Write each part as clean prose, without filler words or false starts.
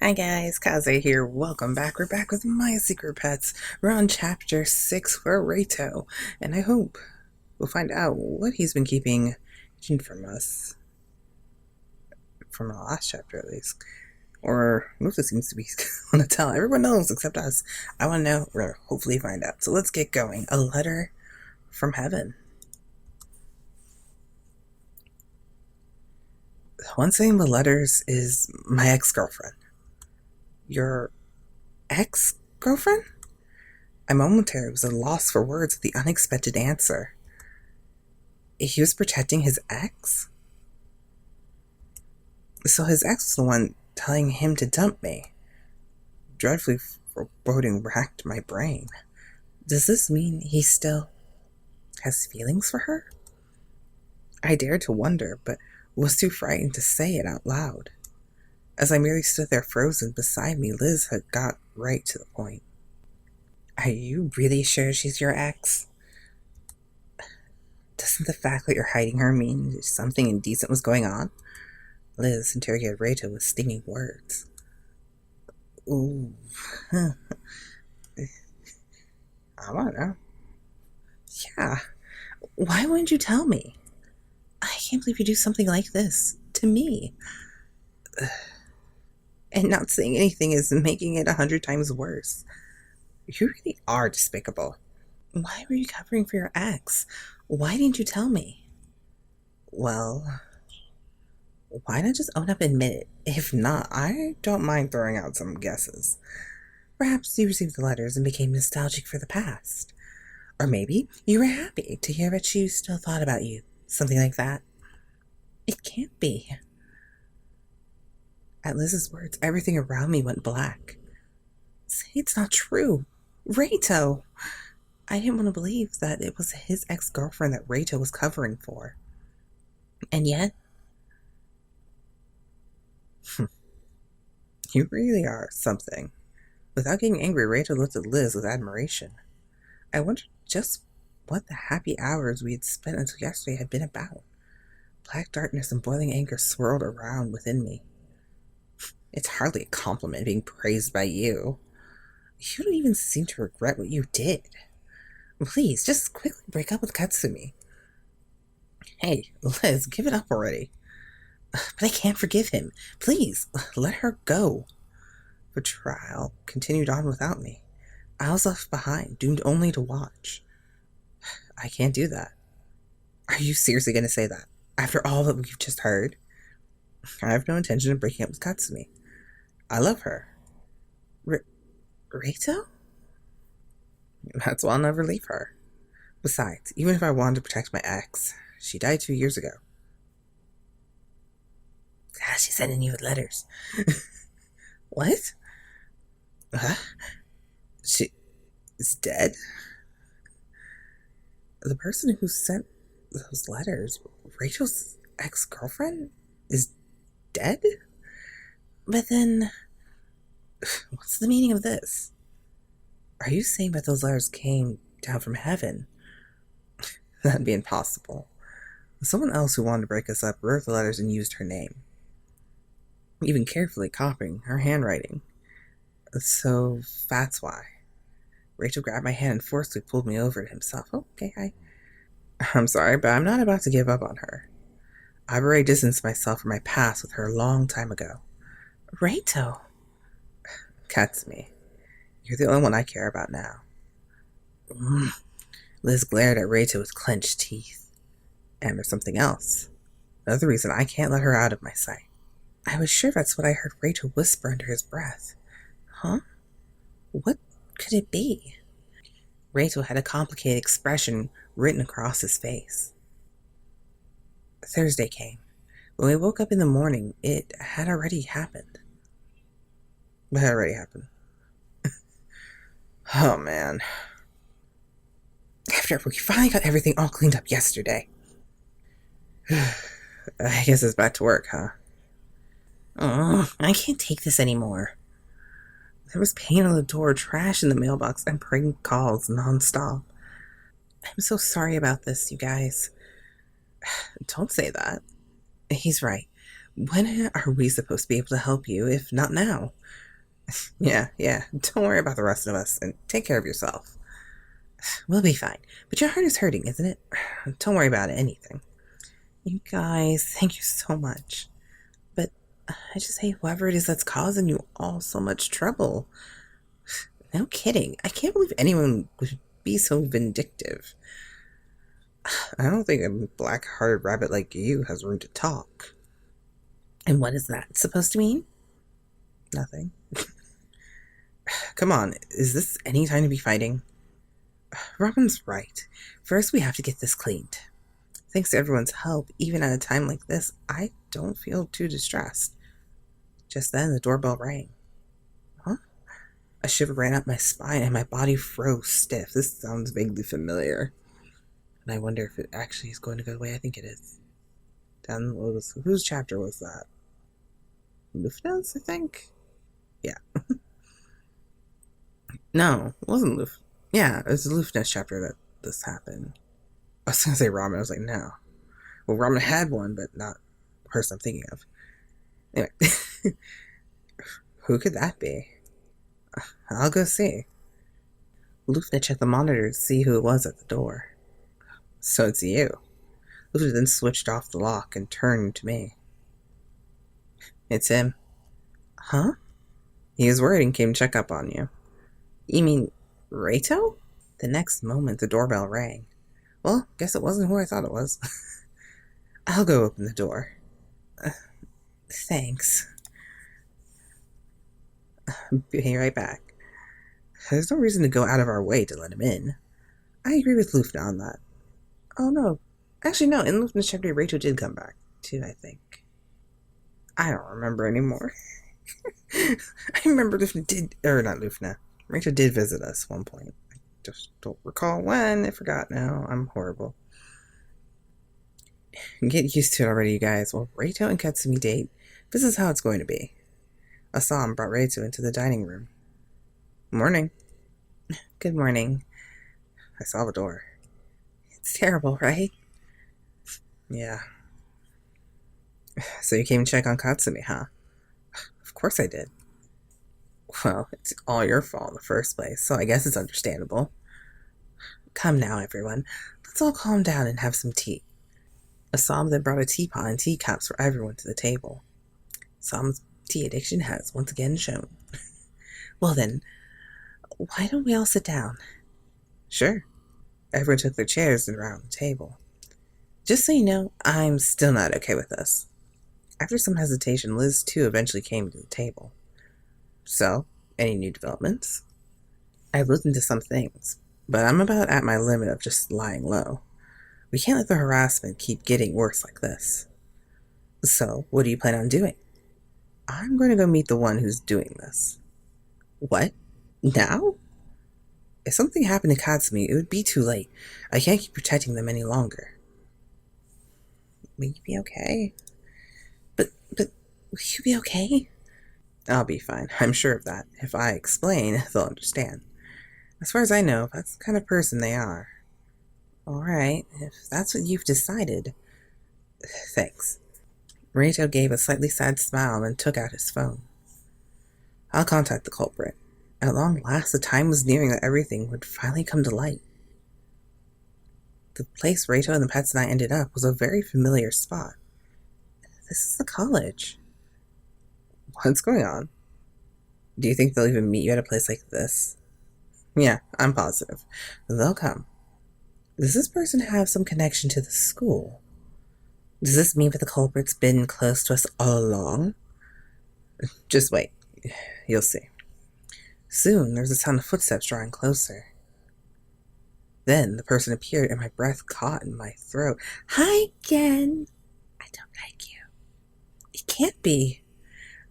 Hi guys, Kaze here. Welcome back. We're back with My Secret Pets. We're on chapter 6 for Reito, and I hope we'll find out what he's been keeping hidden from us. From the last chapter, at least. Or Lufna seems to be want to tell. Everyone knows except us. I want to know. We're going to hopefully find out. So let's get going. A letter from heaven. One thing in the letters is my ex-girlfriend. Your ex-girlfriend? I momentarily was at a loss for words at the unexpected answer. He was protecting his ex? So his ex was the one telling him to dump me. Dreadfully foreboding racked my brain. Does this mean he still has feelings for her? I dared to wonder, but was too frightened to say it out loud. As I merely stood there frozen beside me, Lize had got right to the point. Are you really sure she's your ex? Doesn't the fact that you're hiding her mean something indecent was going on? Lize interrogated Reito with stinging words. Ooh. I don't know. Yeah. Why wouldn't you tell me? I can't believe you do something like this to me. And not saying anything is making it 100 times worse. You really are despicable. Why were you covering for your ex? Why didn't you tell me? Well, why not just own up and admit it? If not, I don't mind throwing out some guesses. Perhaps you received the letters and became nostalgic for the past. Or maybe you were happy to hear that she still thought about you. Something like that. It can't be. At Liz's words, everything around me went black. Say it's not true. Reito! I didn't want to believe that it was his ex-girlfriend that Reito was covering for. And yet... You really are something. Without getting angry, Reito looked at Lize with admiration. I wondered just what the happy hours we had spent until yesterday had been about. Black darkness and boiling anger swirled around within me. It's hardly a compliment being praised by you. You don't even seem to regret what you did. Please, just quickly break up with Katsumi. Hey, Lize, give it up already. But I can't forgive him. Please, let her go. The trial continued on without me. I was left behind, doomed only to watch. I can't do that. Are you seriously going to say that? After all that we've just heard? I have no intention of breaking up with Katsumi. I love her. Reito? That's why I'll never leave her. Besides, even if I wanted to protect my ex, she died 2 years ago. She's sending you with letters. What? She is dead? The person who sent those letters, Rachel's ex-girlfriend, is dead? But then, what's the meaning of this? Are you saying that those letters came down from heaven? That'd be impossible. Someone else who wanted to break us up wrote the letters and used her name, even carefully copying her handwriting. So that's why. Rachel grabbed my hand and forcefully pulled me over to himself. Okay, I'm sorry, but I'm not about to give up on her. I've already distanced myself from my past with her a long time ago. Reito. Katsumi, you're the only one I care about now. Liz glared at Reito with clenched teeth. And there's something else. Another reason I can't let her out of my sight. I was sure that's what I heard Reito whisper under his breath. Huh? What could it be? Reito had a complicated expression written across his face. Thursday came. When we woke up in the morning, it had already happened. What had already happened? Oh, man. After we finally got everything all cleaned up yesterday. I guess it's back to work, huh? Oh, I can't take this anymore. There was paint on the door, trash in the mailbox, and prank calls nonstop. I'm so sorry about this, you guys. Don't say that. He's right. When are we supposed to be able to help you, if not now? Yeah, don't worry about the rest of us, and take care of yourself. We'll be fine. But your heart is hurting, isn't it? Don't worry about anything. You guys, thank you so much. But I just hate whoever it is that's causing you all so much trouble. No kidding. I can't believe anyone would be so vindictive. I don't think a black-hearted rabbit like you has room to talk. And what is that supposed to mean? Nothing. Come on, is this any time to be fighting? Robin's right. First, we have to get this cleaned. Thanks to everyone's help, even at a time like this, I don't feel too distressed. Just then, the doorbell rang. Huh? A shiver ran up my spine and my body froze stiff. This sounds vaguely familiar. And I wonder if it actually is going to go the way I think it is. Whose chapter was that? Lufna's, I think? Yeah. No, it wasn't Lufna. Yeah, it was the Lufna's chapter that this happened. I was going to say Ramin. I was like, no. Well, Ramin had one, but not the person I'm thinking of. Anyway. Who could that be? I'll go see. Lufna checked the monitor to see who it was at the door. So it's you. Lufna then switched off the lock and turned to me. It's him. Huh? He was worried and came to check up on you. You mean Reito? The next moment, the doorbell rang. Well, guess it wasn't who I thought it was. I'll go open the door. Thanks. Be right back. There's no reason to go out of our way to let him in. I agree with Lufna on that. Oh, no. Actually, no. In Lufna's chapter, Reito did come back, too, I think. I don't remember anymore. I remember Lufna did... Or, not Lufna. Reito did visit us at one point. I just don't recall when. I forgot now. I'm horrible. Get used to it already, you guys. Well, Reito and Katsumi date. This is how it's going to be. Assam brought Reito into the dining room. Morning. Good morning. I saw the door. It's terrible, right? Yeah. So you came to check on Katsumi, huh? Of course I did. Well, it's all your fault in the first place, so I guess it's understandable. Come now, everyone. Let's all calm down and have some tea. Assam then brought a teapot and teacups for everyone to the table. Assam's tea addiction has once again shown. Well then, why don't we all sit down? Sure. Everyone took their chairs and around the table. Just so you know, I'm still not okay with this. After some hesitation, Lize too eventually came to the table. So, any new developments? I've looked into some things, but I'm about at my limit of just lying low. We can't let the harassment keep getting worse like this. So, what do you plan on doing? I'm going to go meet the one who's doing this. What? Now? If something happened to Katsumi, it would be too late. I can't keep protecting them any longer. Will you be okay? But, will you be okay? I'll be fine. I'm sure of that. If I explain, they'll understand. As far as I know, that's the kind of person they are. Alright, if that's what you've decided. Thanks. Reito gave a slightly sad smile and took out his phone. I'll contact the culprit. At long last, the time was nearing that everything would finally come to light. The place Reito and the pets and I ended up was a very familiar spot. This is the college. What's going on? Do you think they'll even meet you at a place like this? Yeah, I'm positive. They'll come. Does this person have some connection to the school? Does this mean that the culprit's been close to us all along? Just wait. You'll see. Soon, there was a sound of footsteps drawing closer. Then, the person appeared and my breath caught in my throat. Hi again! I don't like you. It can't be.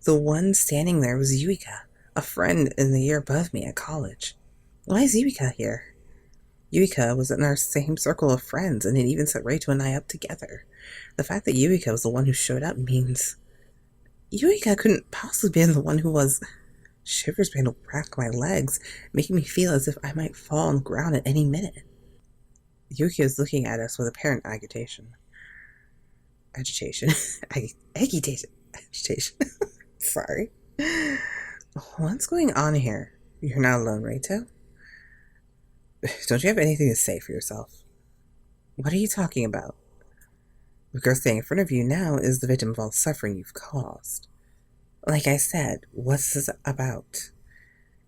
The one standing there was Yuika, a friend in the year above me at college. Why is Yuika here? Yuika was in our same circle of friends, and it even set Reito and I up together. The fact that Yuika was the one who showed up means... Yuika couldn't possibly be the one who was... Shivers began to rack my legs, making me feel as if I might fall on the ground at any minute. Yuki was looking at us with apparent agitation. Agitation. Agitation. Agitation. Sorry. What's going on here? You're not alone, Reito? Don't you have anything to say for yourself? What are you talking about? The girl standing in front of you now is the victim of all the suffering you've caused. Like I said, what's this about?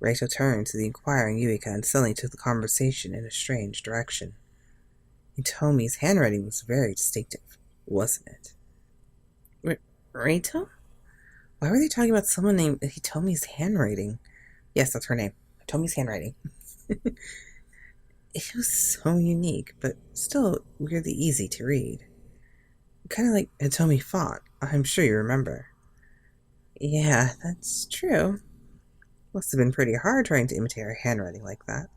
Reito turned to the inquiring Yuika and suddenly took the conversation in a strange direction. Otome's handwriting was very distinctive, wasn't it? Reito? Why were they talking about someone named Hitomi's handwriting? Yes, that's her name. Hitomi's handwriting. It was so unique, but still weirdly easy to read. Kind of like Hitomi font, I'm sure you remember. Yeah, that's true. Must have been pretty hard trying to imitate her handwriting like that.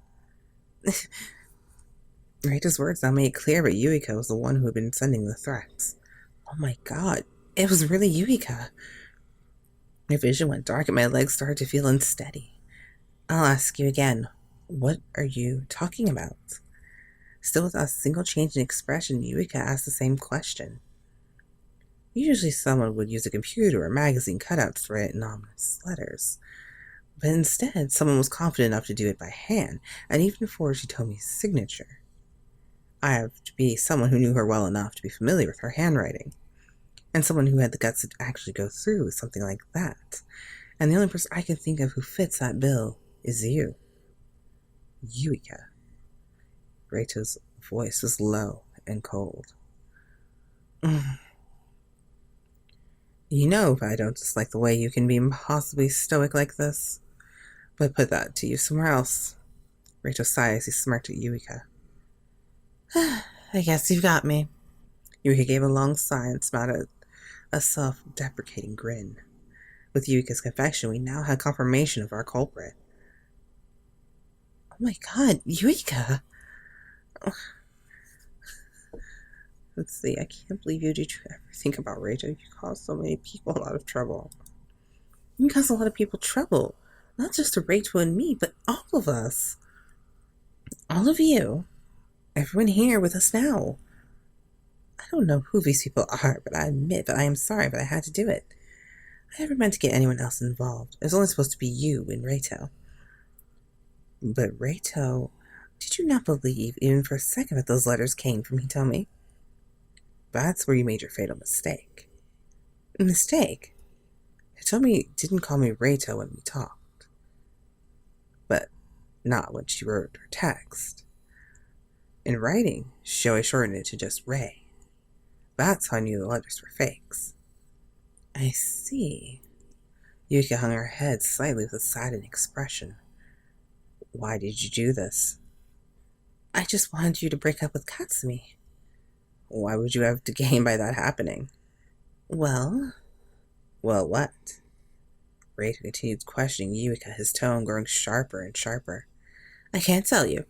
Reito's words now made it clear, but Yuika was the one who had been sending the threats. Oh my god, it was really Yuika. My vision went dark and my legs started to feel unsteady. I'll ask you again, what are you talking about? Still without a single change in expression, Yuika asked the same question. Usually someone would use a computer or magazine cutouts to write ominous letters. But instead, someone was confident enough to do it by hand, and even forged Hitomi's signature. I have to be someone who knew her well enough to be familiar with her handwriting, and someone who had the guts to actually go through with something like that. And the only person I can think of who fits that bill is you. Yuika. Reito's voice was low and cold. You know I don't dislike the way you can be impossibly stoic like this, but put that to use somewhere else. Reito sighed as he smirked at Yuika. I guess you've got me. Yuika gave a long sigh and smiled at a self-deprecating grin. With Yuika's confession, we now had confirmation of our culprit. Oh my god, Yuika! Let's see, I can't believe you did ever think about Reito. You caused so many people a lot of trouble. You caused a lot of people trouble. Not just to Reito and me, but all of us. All of you. Everyone here with us now. I don't know who these people are, but I admit that I am sorry, but I had to do it. I never meant to get anyone else involved. It was only supposed to be you and Reito. But Reito, did you not believe even for a second that those letters came from Hitomi? That's where you made your fatal mistake. Mistake? Hitomi didn't call me Reito when we talked. But not when she wrote her text. In writing, she always shortened it to just Ray. That's how I knew the letters were fakes. I see. Yuika hung her head slightly with a saddened expression. Why did you do this? I just wanted you to break up with Katsumi. Why would you have to gain by that happening? Well, what? Reito continued questioning Yuika, his tone growing sharper and sharper. I can't tell you.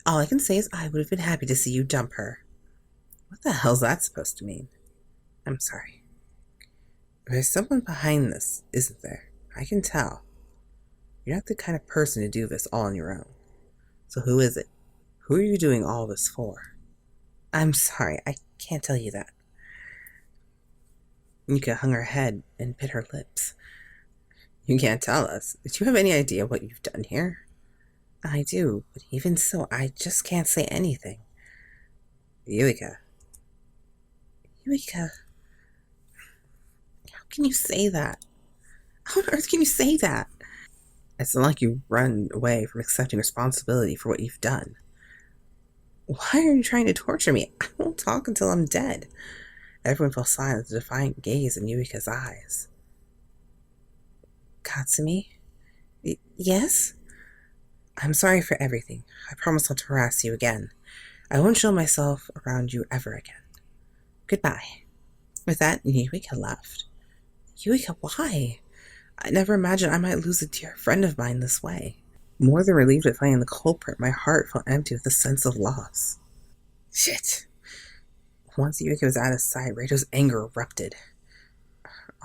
All I can say is I would have been happy to see you dump her. What the hell's that supposed to mean? I'm sorry. There's someone behind this, isn't there? I can tell. You're not the kind of person to do this all on your own. So who is it? Who are you doing all this for? I'm sorry, I can't tell you that. Yuika hung her head and bit her lips. You can't tell us. Do you have any idea what you've done here? I do, but even so, I just can't say anything. Yuika. How can you say that? How on earth can you say that? It's not like you run away from accepting responsibility for what you've done. Why are you trying to torture me? I won't talk until I'm dead. Everyone fell silent with a defiant gaze in Yuika's eyes. Katsumi? Yes? I'm sorry for everything. I promise not to harass you again. I won't show myself around you ever again. Goodbye. With that, Yuika left. Yuika, why? I never imagined I might lose a dear friend of mine this way. More than relieved at finding the culprit, my heart felt empty with a sense of loss. Shit. Once Yuika was out of sight, Reito's anger erupted.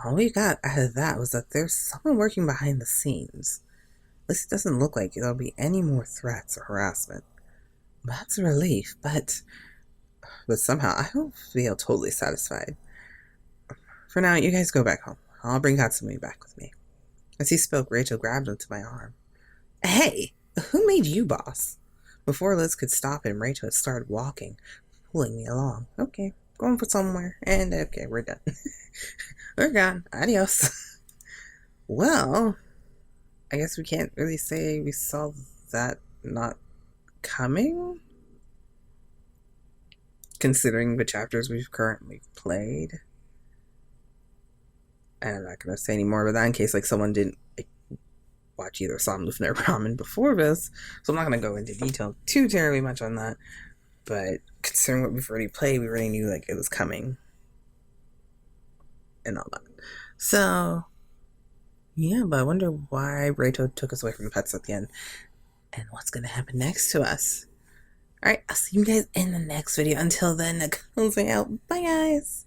All we got out of that was that there's someone working behind the scenes. At least it doesn't look like there'll be any more threats or harassment. That's a relief, but somehow I don't feel totally satisfied. For now, you guys go back home. I'll bring Katsumi back with me. As he spoke, Rachel grabbed onto my arm. Hey, who made you boss? Before Liz could stop him, Rachel had started walking, pulling me along. Okay, going for somewhere. And okay, we're done. We're gone. Adios. Well, I guess we can't really say we saw that not coming, considering the chapters we've currently played. And I'm not going to say any more about that in case like someone didn't watch either Assam, Lufna, or Ramin before this. So I'm not going to go into detail too terribly much on that. But considering what we've already played, we already knew like it was coming and all that. So yeah, but I wonder why Reito took us away from the pets at the end. And what's going to happen next to us. Alright, I'll see you guys in the next video. Until then, closing out. Bye, guys.